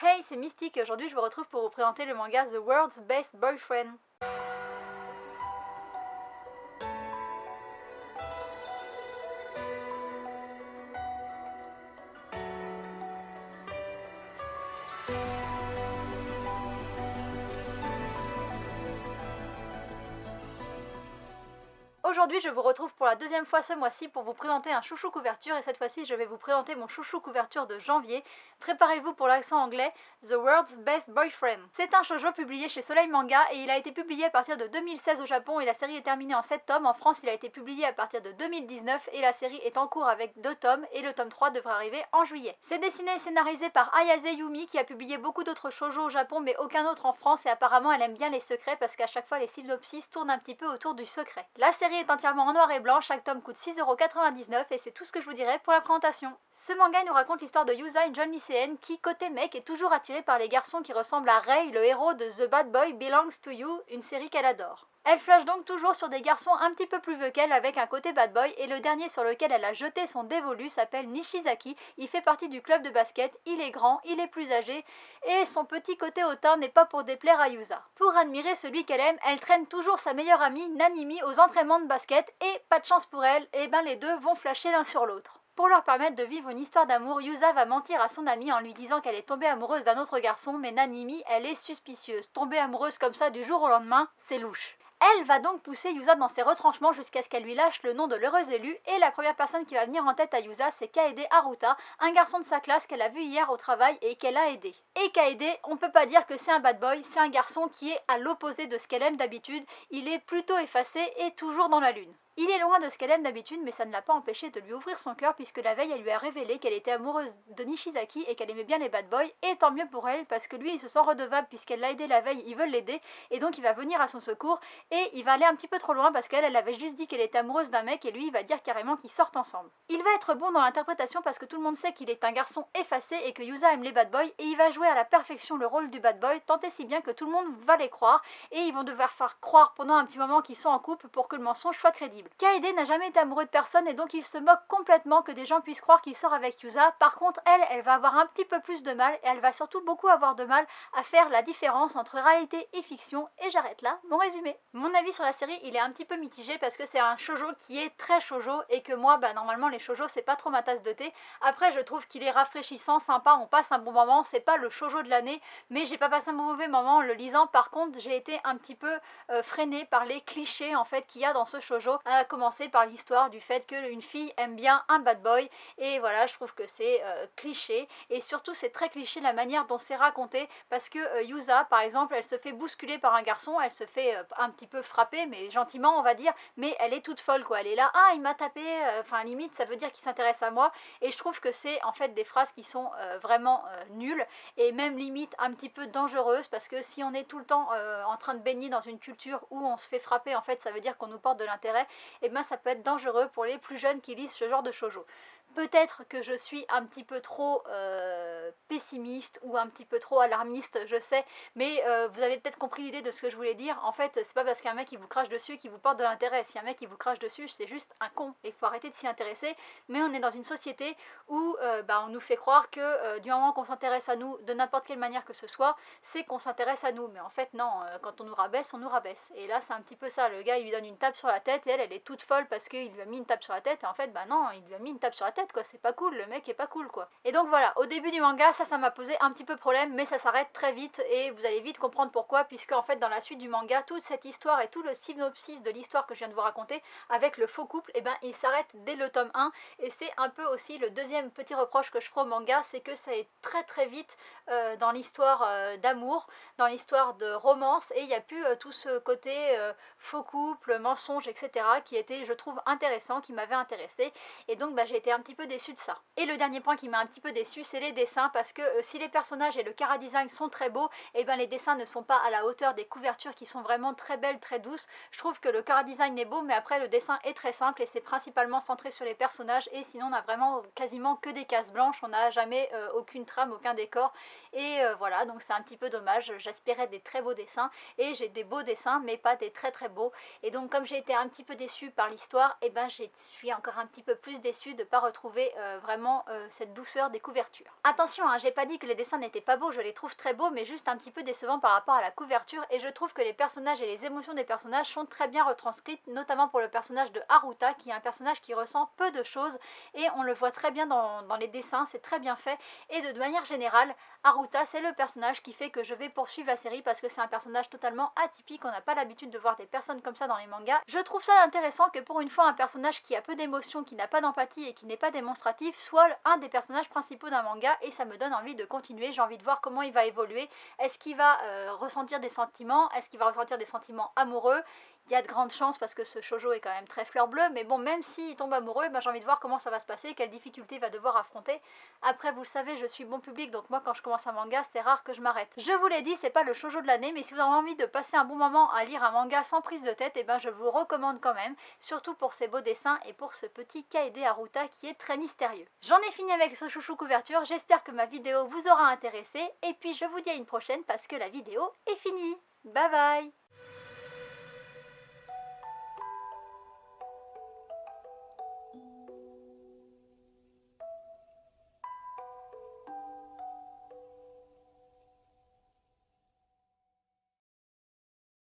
Hey, c'est Mystique et aujourd'hui je vous retrouve pour vous présenter le manga The World's Best Boyfriend. Aujourd'hui je vous retrouve pour la deuxième fois ce mois-ci pour vous présenter un chouchou couverture et cette fois-ci je vais vous présenter mon chouchou couverture de janvier. Préparez-vous pour l'accent anglais, The World's Best Boyfriend. C'est un shoujo publié chez Soleil Manga et il a été publié à partir de 2016 au Japon et la série est terminée en 7 tomes. En France il a été publié à partir de 2019 et la série est en cours avec 2 tomes et le tome 3 devrait arriver en juillet. C'est dessiné et scénarisé par Ayase Yumi qui a publié beaucoup d'autres shoujo au Japon mais aucun autre en France et apparemment elle aime bien les secrets parce qu'à chaque fois les synopsis tournent un petit peu autour du secret. La série est entièrement en noir et blanc, chaque tome coûte 6,99€ et c'est tout ce que je vous dirai pour la présentation. Ce manga nous raconte l'histoire de Yusa, une jeune lycéenne qui, côté mec, est toujours attirée par les garçons qui ressemblent à Rei, le héros de The Bad Boy Belongs to You, une série qu'elle adore. Elle flash donc toujours sur des garçons un petit peu plus vieux qu'elle avec un côté bad boy et le dernier sur lequel elle a jeté son dévolu s'appelle Nishizaki, il fait partie du club de basket, il est grand, il est plus âgé et son petit côté hautain n'est pas pour déplaire à Yusa. Pour admirer celui qu'elle aime, elle traîne toujours sa meilleure amie Nanimi aux entraînements de basket et pas de chance pour elle, et ben les deux vont flasher l'un sur l'autre. Pour leur permettre de vivre une histoire d'amour, Yusa va mentir à son amie en lui disant qu'elle est tombée amoureuse d'un autre garçon mais Nanimi, elle est suspicieuse. Tomber amoureuse comme ça du jour au lendemain, c'est louche. Elle va donc pousser Yusa dans ses retranchements jusqu'à ce qu'elle lui lâche le nom de l'heureuse élue et la première personne qui va venir en tête à Yusa c'est Kaede Haruta, un garçon de sa classe qu'elle a vu hier au travail et qu'elle a aidé. Et Kaede, on peut pas dire que c'est un bad boy, c'est un garçon qui est à l'opposé de ce qu'elle aime d'habitude, il est plutôt effacé et toujours dans la lune. Il est loin de ce qu'elle aime d'habitude mais ça ne l'a pas empêché de lui ouvrir son cœur puisque la veille elle lui a révélé qu'elle était amoureuse de Nishizaki et qu'elle aimait bien les bad boys et tant mieux pour elle parce que lui il se sent redevable puisqu'elle l'a aidé la veille, ils veulent l'aider et donc il va venir à son secours et il va aller un petit peu trop loin parce qu'elle avait juste dit qu'elle était amoureuse d'un mec et lui il va dire carrément qu'ils sortent ensemble. Il va être bon dans l'interprétation parce que tout le monde sait qu'il est un garçon effacé et que Yusa aime les bad boys et il va jouer à la perfection le rôle du bad boy tant et si bien que tout le monde va les croire et ils vont devoir faire croire pendant un petit moment qu'ils sont en couple pour que le mensonge soit crédible. Kaede n'a jamais été amoureux de personne et donc il se moque complètement que des gens puissent croire qu'il sort avec Yusa. Par contre elle va avoir un petit peu plus de mal et elle va surtout beaucoup avoir de mal à faire la différence entre réalité et fiction et j'arrête là mon résumé. Mon avis sur la série il est un petit peu mitigé parce que c'est un shoujo qui est très shoujo et que moi normalement les shoujo c'est pas trop ma tasse de thé. Après je trouve qu'il est rafraîchissant, sympa, on passe un bon moment, c'est pas le shoujo de l'année mais j'ai pas passé un mauvais moment en le lisant. Par contre j'ai été un petit peu freinée par les clichés en fait qu'il y a dans ce shoujo, à commencer par l'histoire du fait qu'une fille aime bien un bad boy et voilà je trouve que c'est cliché et surtout c'est très cliché la manière dont c'est raconté parce que Yusa par exemple elle se fait bousculer par un garçon, elle se fait un petit peu frapper mais gentiment on va dire, mais elle est toute folle quoi, elle est là, ah il m'a tapé, enfin limite ça veut dire qu'il s'intéresse à moi et je trouve que c'est en fait des phrases qui sont vraiment nulles et même limite un petit peu dangereuses parce que si on est tout le temps en train de baigner dans une culture où on se fait frapper en fait ça veut dire qu'on nous porte de l'intérêt et bien ça peut être dangereux pour les plus jeunes qui lisent ce genre de shoujo. Peut-être que je suis un petit peu trop pessimiste ou un petit peu trop alarmiste, je sais, mais vous avez peut-être compris l'idée de ce que je voulais dire. En fait, c'est pas parce qu'un mec qui vous crache dessus qui vous porte de l'intérêt. Si un mec qui vous crache dessus, c'est juste un con. Il faut arrêter de s'y intéresser. Mais on est dans une société où on nous fait croire que du moment qu'on s'intéresse à nous, de n'importe quelle manière que ce soit, c'est qu'on s'intéresse à nous. Mais en fait, non, quand on nous rabaisse, on nous rabaisse. Et là, c'est un petit peu ça. Le gars, il lui donne une tape sur la tête et elle est toute folle parce qu'il lui a mis une tape sur la tête. Et en fait, non, il lui a mis une tape sur la tête. Quoi, c'est pas cool, le mec est pas cool quoi. Et donc voilà, au début du manga, ça m'a posé un petit peu problème, mais ça s'arrête très vite et vous allez vite comprendre pourquoi, puisque en fait dans la suite du manga, toute cette histoire et tout le synopsis de l'histoire que je viens de vous raconter avec le faux couple, et il s'arrête dès le tome 1 et c'est un peu aussi le deuxième petit reproche que je ferai au manga, c'est que ça est très vite dans l'histoire d'amour, dans l'histoire de romance et il n'y a plus tout ce côté faux couple, mensonge, etc. qui était, je trouve, intéressant, qui m'avait intéressé et donc j'ai été un petit peu déçue de ça. Et le dernier point qui m'a un petit peu déçue, c'est les dessins parce que si les personnages et le chara-design sont très beaux, et les dessins ne sont pas à la hauteur des couvertures qui sont vraiment très belles, très douces. Je trouve que le chara-design est beau mais après le dessin est très simple et c'est principalement centré sur les personnages et sinon on a vraiment quasiment que des cases blanches, on n'a jamais aucune trame, aucun décor et voilà donc c'est un petit peu dommage. J'espérais des très beaux dessins et j'ai des beaux dessins mais pas des très beaux et donc comme j'ai été un petit peu déçue par l'histoire, je suis encore un petit peu plus déçue de ne pas retrouver retrouver vraiment cette douceur des couvertures. Attention, hein, j'ai pas dit que les dessins n'étaient pas beaux, je les trouve très beaux, mais juste un petit peu décevants par rapport à la couverture, et je trouve que les personnages et les émotions des personnages sont très bien retranscrites, notamment pour le personnage de Haruta, qui est un personnage qui ressent peu de choses, et on le voit très bien dans les dessins, c'est très bien fait, et de manière générale, Haruta c'est le personnage qui fait que je vais poursuivre la série parce que c'est un personnage totalement atypique, on n'a pas l'habitude de voir des personnes comme ça dans les mangas. Je trouve ça intéressant que pour une fois un personnage qui a peu d'émotions, qui n'a pas d'empathie et qui n'est pas démonstratif soit un des personnages principaux d'un manga, et ça me donne envie de continuer, j'ai envie de voir comment il va évoluer, est-ce qu'il va ressentir des sentiments, est-ce qu'il va ressentir des sentiments amoureux. Il y a de grandes chances parce que ce shoujo est quand même très fleur bleue, mais bon, même s'il tombe amoureux, ben, j'ai envie de voir comment ça va se passer, quelles difficultés il va devoir affronter. Après, vous le savez, je suis bon public, donc moi quand je commence un manga, c'est rare que je m'arrête. Je vous l'ai dit, c'est pas le shoujo de l'année, mais si vous avez envie de passer un bon moment à lire un manga sans prise de tête, et ben je vous recommande quand même, surtout pour ses beaux dessins et pour ce petit Kaede Haruta qui est très mystérieux. J'en ai fini avec ce chouchou couverture, j'espère que ma vidéo vous aura intéressé, et puis je vous dis à une prochaine parce que la vidéo est finie. Bye bye!